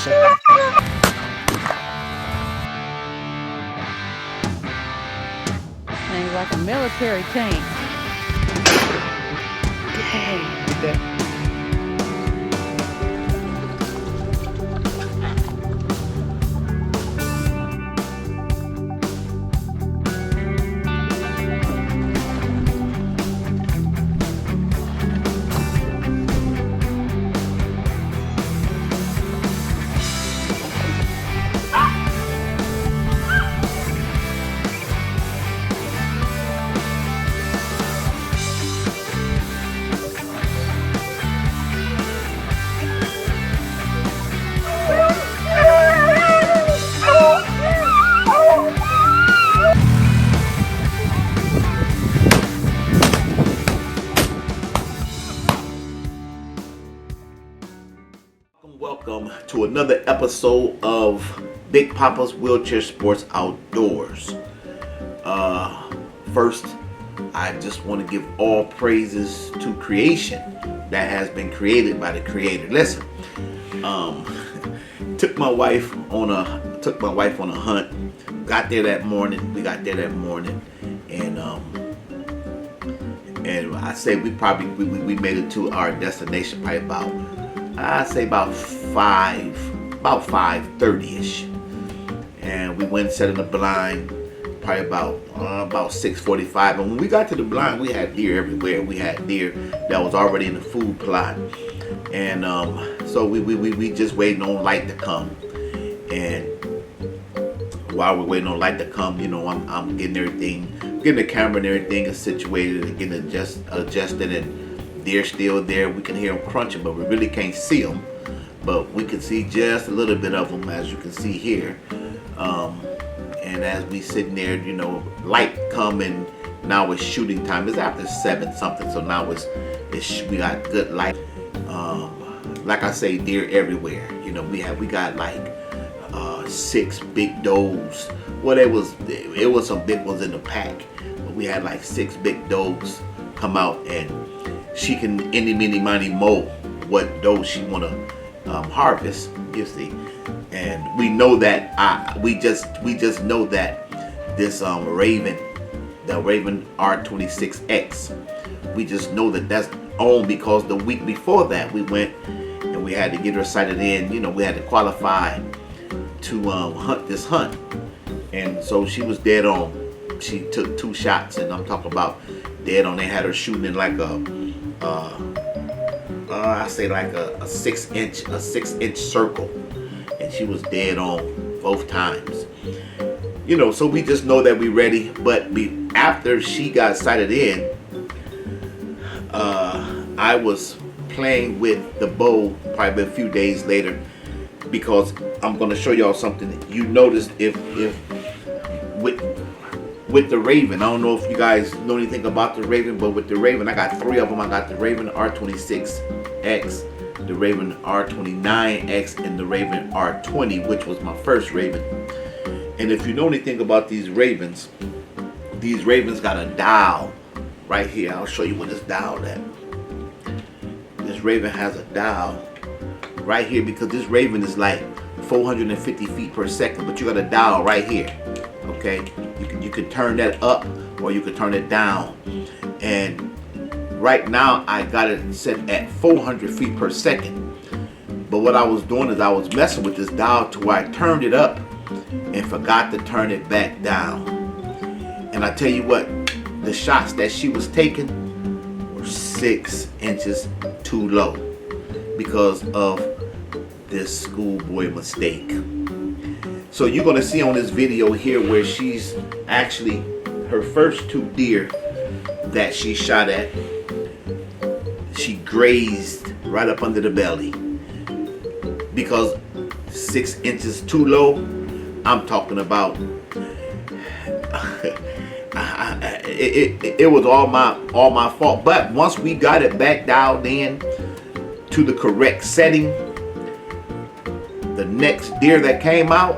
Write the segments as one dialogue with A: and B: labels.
A: Thing's like a military tank.
B: Get that? Welcome to another episode of Big Papa's Wheelchair Sports Outdoors. First, I just want to give all praises to creation that has been created by the Creator. Listen, took my wife on a hunt. Got there that morning. We got there that morning, and I say we made it to our destination probably about 5:30ish, and we went and set in the blind probably about 6:45. And when we got to the blind, we had deer everywhere. We had deer that was already in the food plot, and so we just waiting on light to come. And while we're waiting on light to come, I'm getting the camera and everything is situated and getting adjusted, and they're still there. We can hear them crunching, but we really can't see them. But we can see just a little bit of them, as you can see here. And as we sitting there, light come, and now it's shooting time. It's after 7 something, so now we got good light. Like I say, deer everywhere. We got like 6 big does. Well, it was some big ones in the pack, but we had like 6 big does come out, and she can any, mini, money, mo what doe she wanna harvest, you see. And we know that we just know that this Raven, the Raven R26X, we just know that that's on because the week before that we went and we had to get her sighted in. We had to qualify to hunt this hunt, and so she was dead on. She took 2 shots, and I'm talking about dead on. They had her shooting in like I say like a 6-inch circle, and she was dead on both times. So we just know that we ready. But after she got sighted in, I was playing with the bow probably a few days later, because I'm going to show y'all something. You noticed if with the Raven, I don't know if you guys know anything about the Raven, but with the Raven, I got 3 of them. I got the Raven R26X, the Raven R29X, and the Raven R20, which was my first Raven. And if you know anything about these Ravens got a dial right here. I'll show you what this dial at. This Raven has a dial right here, because this Raven is like 450 feet per second, but you got a dial right here. Okay, you can turn that up or you can turn it down. And right now I got it set at 400 feet per second. But what I was doing is I was messing with this dial to where I turned it up and forgot to turn it back down. And I tell you what, the shots that she was taking were 6 inches too low because of this schoolboy mistake. So you're going to see on this video here where she's actually, her first 2 deer that she shot at, she grazed right up under the belly. Because 6 inches too low, I'm talking about, it was all my fault. But once we got it back dialed in to the correct setting, the next deer that came out,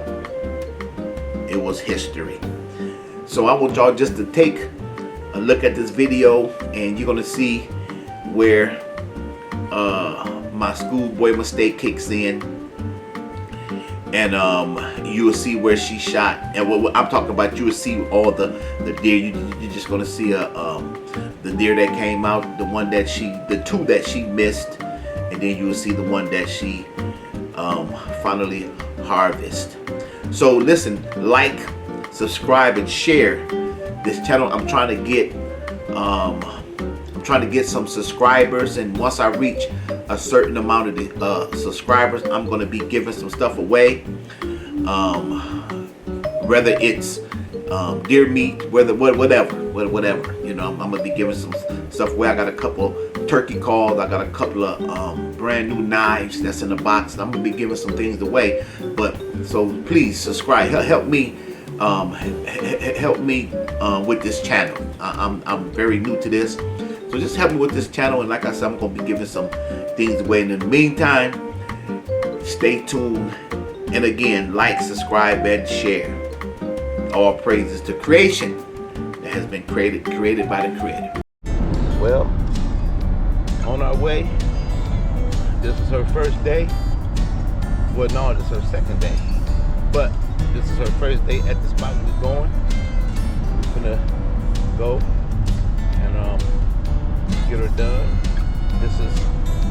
B: it was history. So I want y'all just to take a look at this video, and you're gonna see where my schoolboy mistake kicks in. and you will see where she shot. And what I'm talking about, you will see all the deer. You're just gonna see the deer that came out, the two that she missed, and then you will see the one that she finally harvest. So listen, like, subscribe, and share this channel. I'm trying to get some subscribers, and once I reach a certain amount of the subscribers, I'm going to be giving some stuff away, whether it's deer meat, whatever. You know, I'm going to be giving some stuff away. I got a couple turkey calls. I got a couple of brand new knives that's in the box, and I'm going to be giving some things away. But so please subscribe. Help me with this channel. I'm very new to this. So just help me with this channel, and like I said, I'm going to be giving some things away. And in the meantime, stay tuned. And again, like, subscribe, and share. All praises to creation that has been created by the Creator. Well, on our way. This is her first day. Well, no, this is her second day. But this is her first day at the spot we're going. We're gonna go and get her done. This is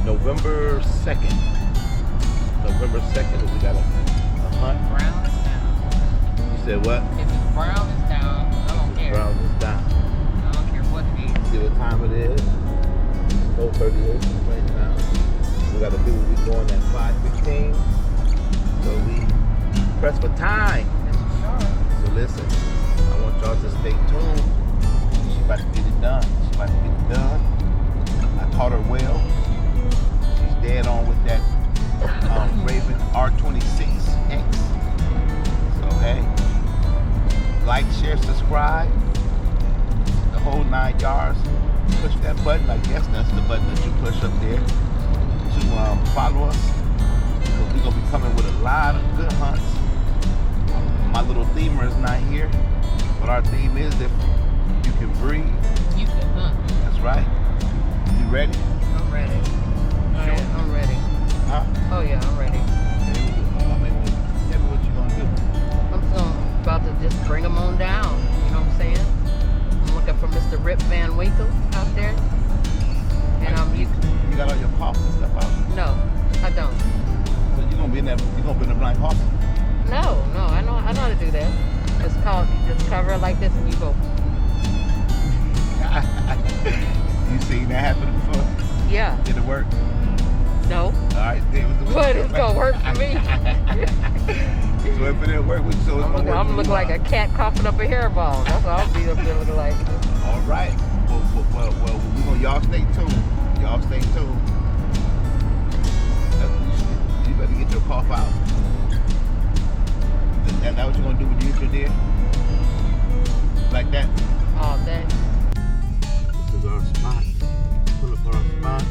B: November 2nd. November 2nd, we got a hunt.
C: Brown is down.
B: You said what?
C: If it's brown is down, I don't care.
B: Brown is down.
C: I don't care what it is.
B: See what time it is? 4:38 right now. We got to do what we're going at 5:15. So we press for time. So listen, I want y'all to stay tuned. She's about to get it done. I taught her well. She's dead on with that Raven R26X. So hey, like, share, subscribe, the whole 9 yards. Push that button. I guess that's the button that you push up there to follow us. So we're gonna be coming with a lot of good hunts. My little themer is not here, but our theme is if you can breathe,
C: You can hunt.
B: that's right. You ready?
C: I'm ready.
B: Sure.
C: I'm ready.
B: Huh?
C: Oh yeah, I'm ready.
B: Tell me what you're gonna do.
C: I'm about to just bring them on down. You know what I'm saying? I'm looking for Mr. Rip Van Winkle out there. And
B: You got all your coughs and stuff out?
C: no, I don't.
B: So you're gonna be in the blind cough?
C: No, I know how to do that. It's called, you just cover it like this and you go.
B: You seen that happen before?
C: Yeah.
B: Did it work?
C: No.
B: Alright,
C: But it's gonna work for me.
B: So if it didn't work with you, so it's gonna work.
C: I'm gonna look like a cat coughing up a hairball. That's what I'll be up there looking like.
B: Alright. Well, y'all stay tuned. Y'all stay tuned. You better get your cough out. Is that what you're gonna do when you get your deer? Like that?
C: All day.
B: This is our spot. Pull up our spot.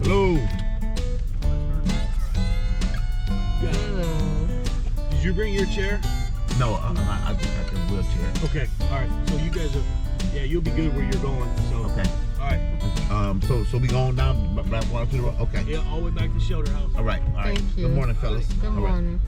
B: Hello.
D: Did you bring your chair?
B: No, I just got the wheelchair.
D: Okay, all right. So you guys are, yeah, you'll be good where you're going. So
B: Okay.
D: all right.
B: So we going down back one to the road. Okay.
D: Yeah, all the way back to shelter house.
B: All right. All right.
C: Thank you.
B: Good morning, fellas.
C: Good
B: All right.
C: morning.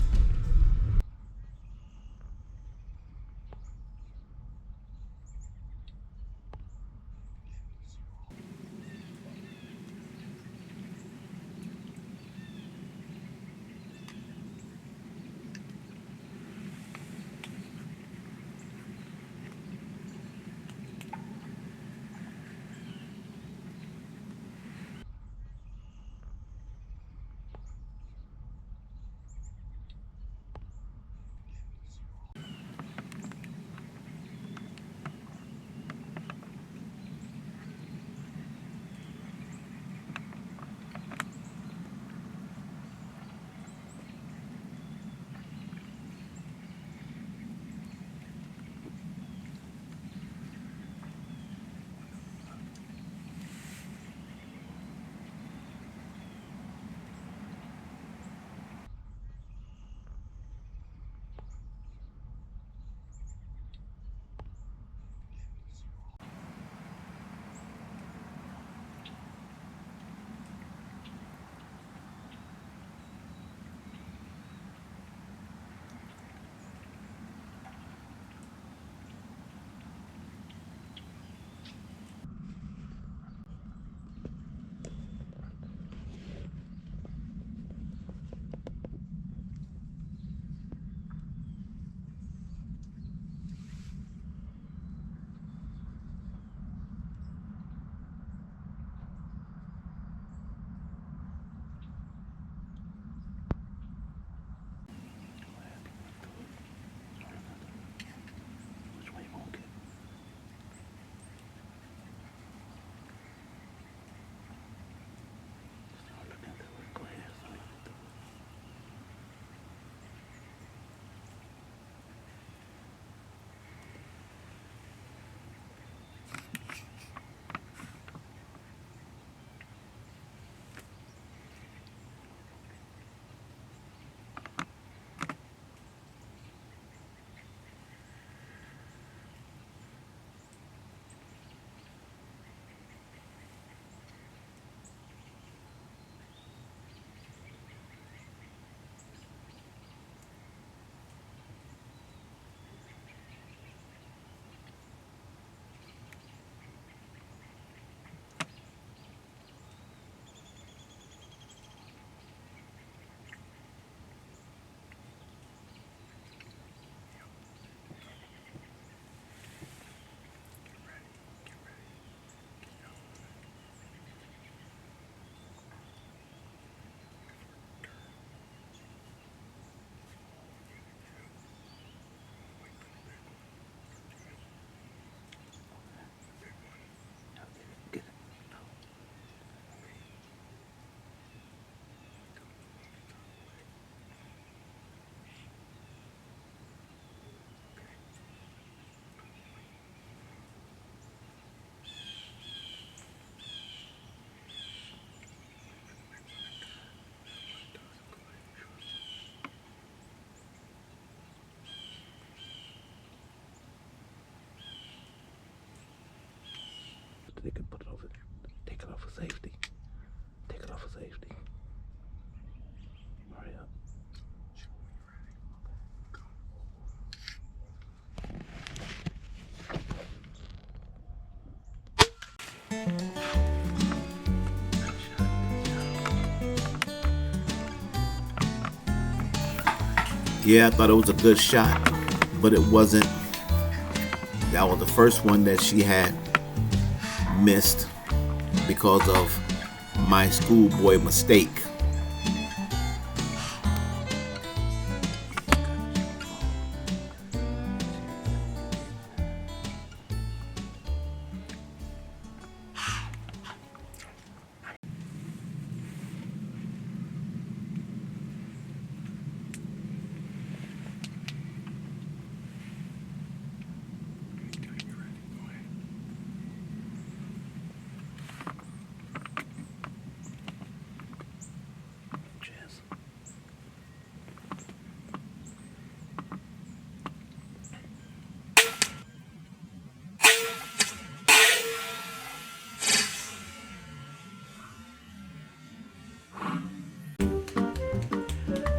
B: they could put it over there. Take it off for safety. Take it off for safety. Hurry up. Yeah, I thought it was a good shot, but it wasn't. That was the first one that she had missed because of my schoolboy mistake.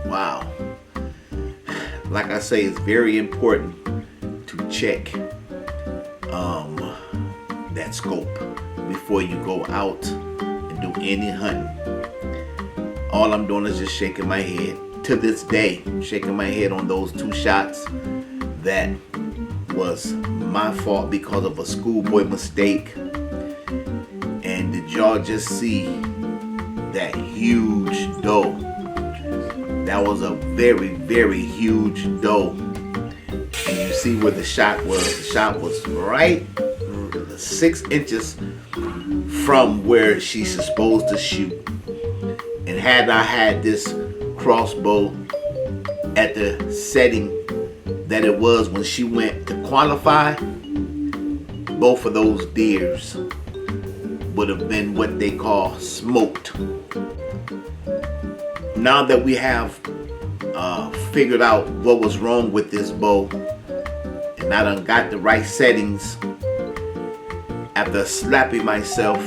B: Wow. Like I say, it's very important to check that scope before you go out and do any hunting. All I'm doing is just shaking my head. To this day, shaking my head on those 2 shots. That was my fault because of a schoolboy mistake. And did y'all just see that huge doe? That was a very, very huge doe. And you see where the shot was. The shot was right 6 inches from where she's supposed to shoot. And had I had this crossbow at the setting that it was when she went to qualify, both of those deers would have been what they call smoked. Now that we have figured out what was wrong with this bow, and I done got the right settings, after slapping myself,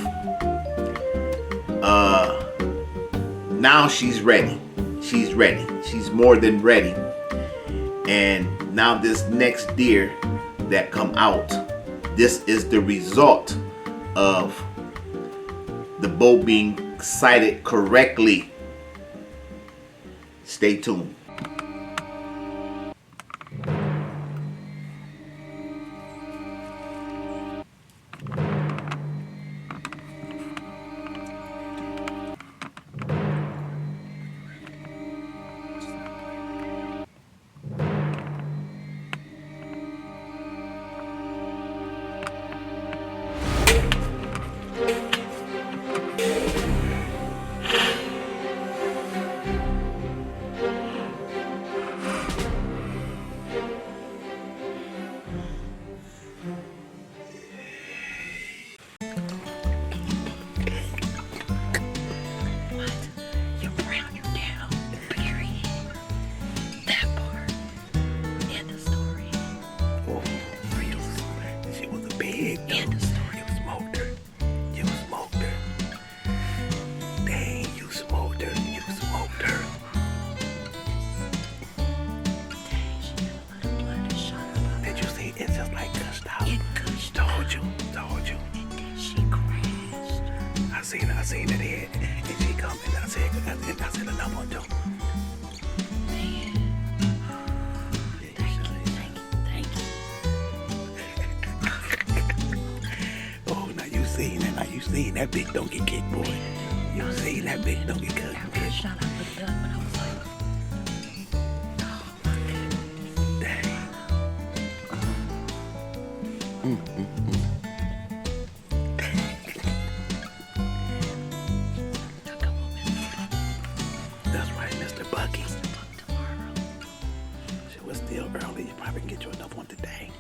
B: now she's ready. She's ready. She's more than ready. And now this next deer that come out, this is the result of the bow being sighted correctly. Stay tuned. I seen it head, and she come, and I said another one too. Oh, now you seen it. Now you seen that big donkey kick, boy. You seen that big donkey kick.
C: After I shot, I looked up and I was like, oh my goodness.
B: Dang. That's right, Mr. Bucky.
C: Tomorrow.
B: It was still early. You probably can get you another one today.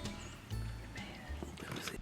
B: Let me see.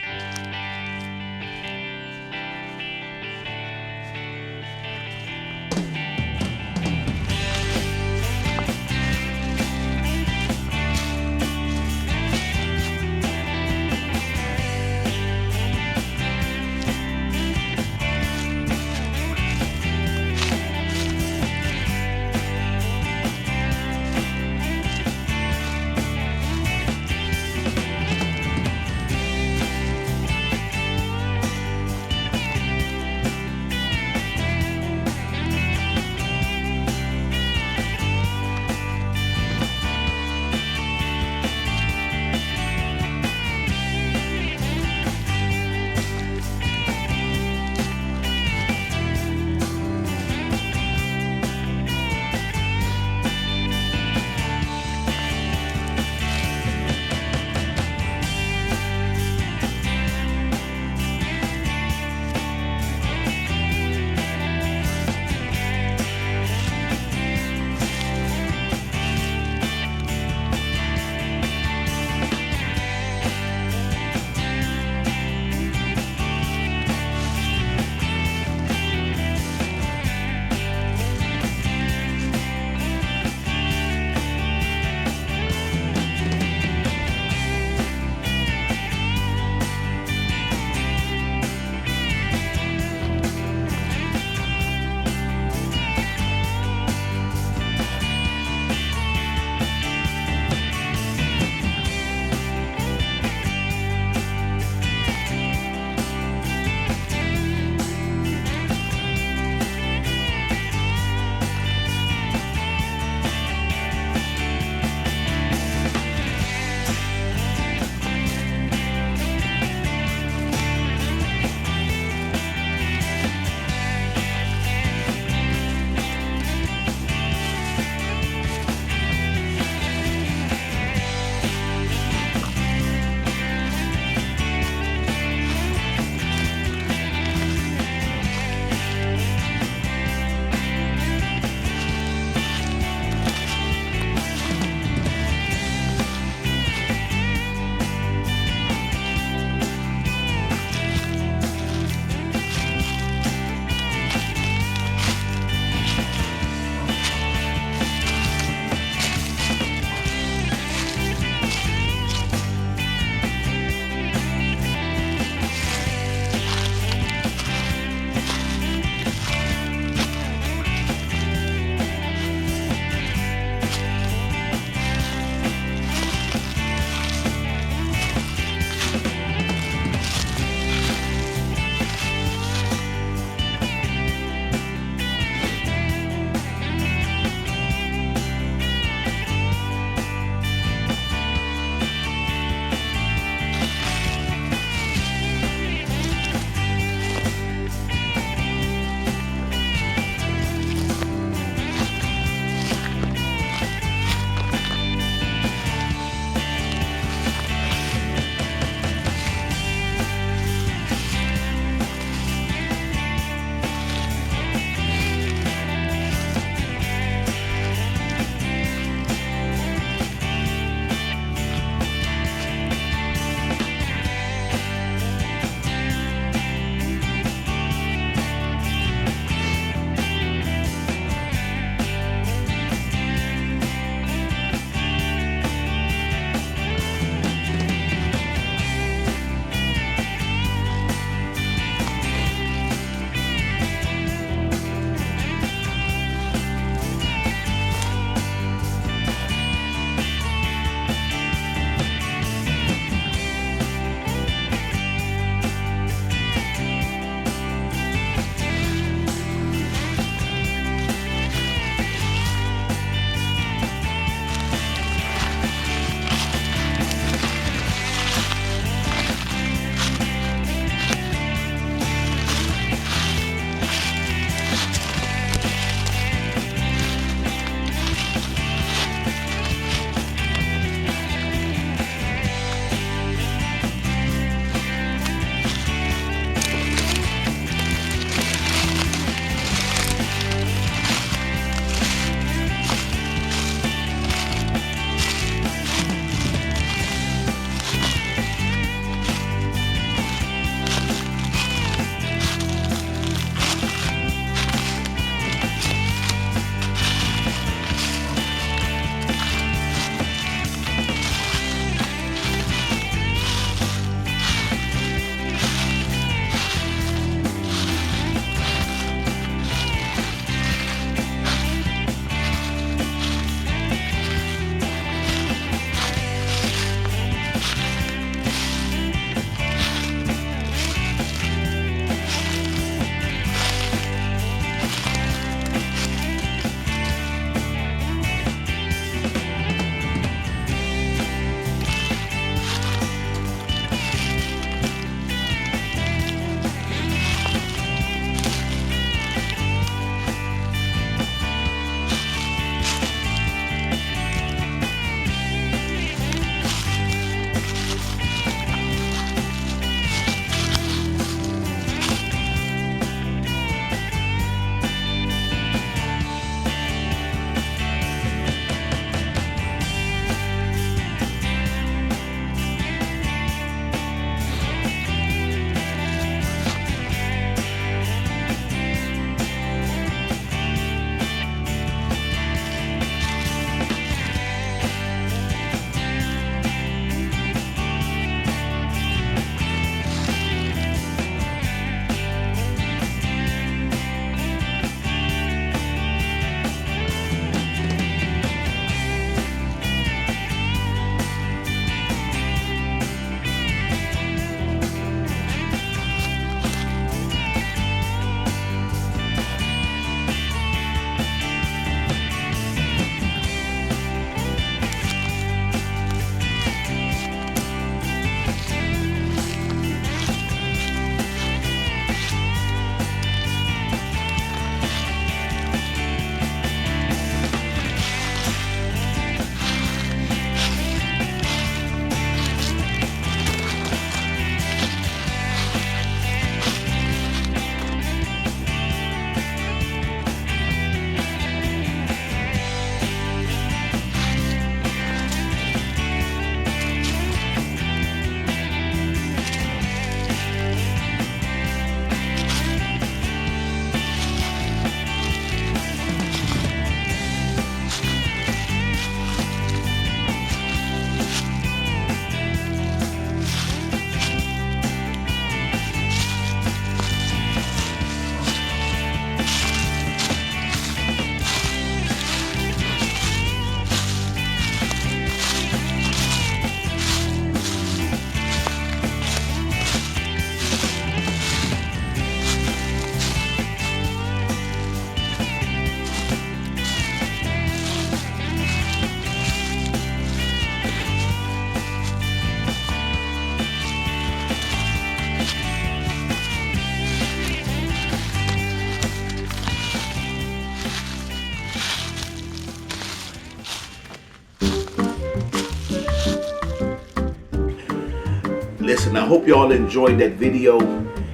B: listen, I hope you all enjoyed that video.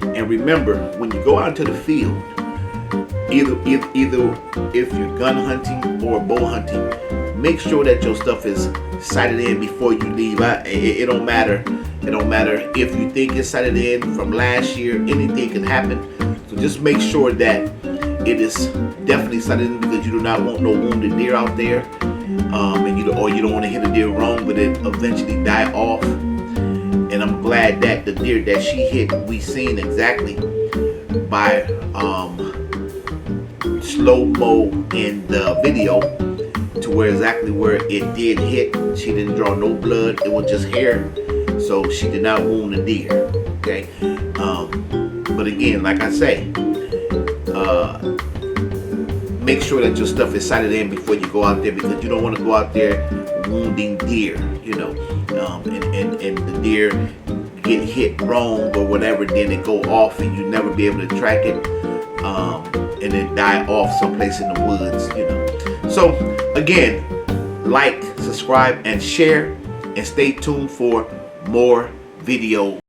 B: And remember, when you go out into the field, either if you're gun hunting or bow hunting, make sure that your stuff is sighted in before you leave. It don't matter. It don't matter if you think it's sighted in from last year. Anything can happen. So just make sure that it is definitely sighted in, because you do not want no wounded deer out there, and you don't want to hit a deer wrong, but it eventually die off. And I'm glad that the deer that she hit, we seen exactly by slow-mo in the video, to where exactly where it did hit. She didn't draw no blood, it was just hair, so she did not wound the deer. Okay, but again, like I say, make sure that your stuff is sighted in before you go out there, because you don't want to go out there wounding deer, you know, and the deer get hit wrong or whatever, then it go off and you never be able to track it, and it die off someplace in the woods, you know. So again, like, subscribe, and share, and stay tuned for more videos.